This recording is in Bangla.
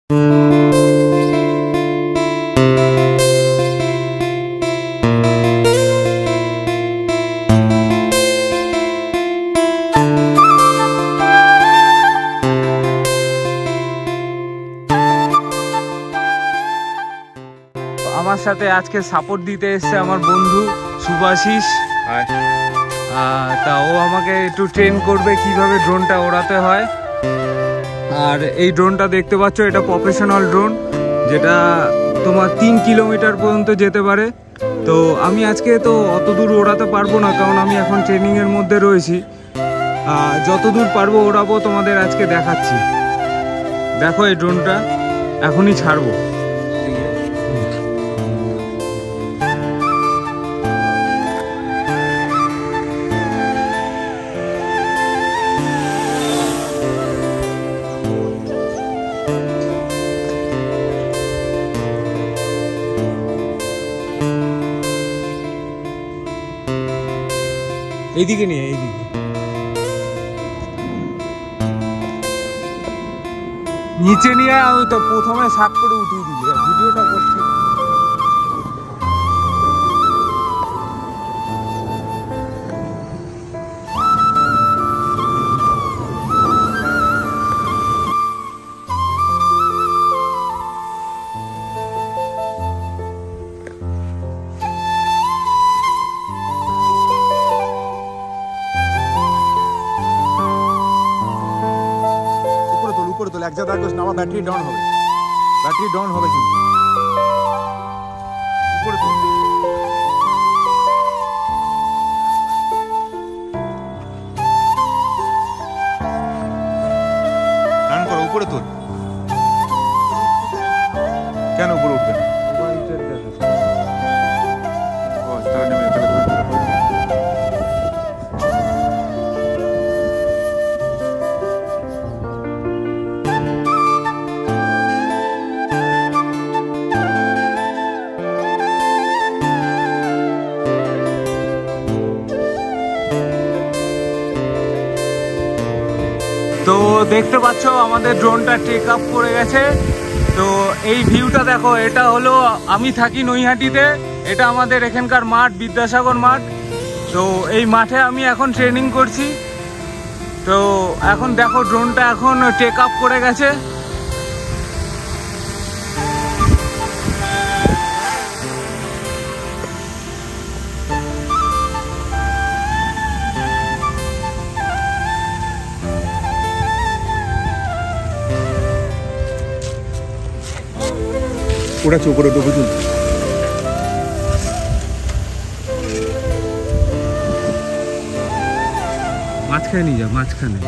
আমার সাথে আজকে সাপোর্ট দিতে এসছে আমার বন্ধু শুভাশিস। তা ও আমাকে একটু ট্রেন করবে কিভাবে ড্রোনটা ওড়াতে হয়। আর এই ড্রোনটা দেখতে পাচ্ছ, এটা প্রফেশনাল ড্রোন, যেটা তোমার 3 কিলোমিটার পর্যন্ত যেতে পারে। তো আমি আজকে তো অত দূর ওড়াতে পারবো না, কারণ আমি এখন ট্রেনিংয়ের মধ্যে রয়েছি। যত দূর পারবো ওড়াবো, তোমাদের আজকে দেখাচ্ছি। দেখো এই ড্রোনটা এখনই ছাড়বো। এইদিকে নিয়ে, এইদিকে নিচে নিয়ে আমি তো প্রথমে সাপ করে উঠিয়ে দিলি, ভিডিওটা করছি। উপরে তোল, এক জায়গায় না, আমার ব্যাটারি ডাউন হবে, ব্যাটারি ডাউন হবে কিন্তু। উপরে তোল, রান করো, উপরে তোল। কেন উপরে উঠবে না? তো দেখতে পাচ্ছ আমাদের ড্রোনটা টেক আপ করে গেছে। তো এই ভিউটা দেখো, এটা হলো, আমি থাকি নৈহাটিতে, এটা আমাদের এখানকার মাঠ, বিদ্যাসাগর মাঠ। তো এই মাঠে আমি এখন ট্রেনিং করছি। তো এখন দেখো ড্রোনটা এখন টেক আপ করে গেছে। ওটা উপরে ডুবে তুল। মাঝখানে নিয়ে যা, মাঝখানে।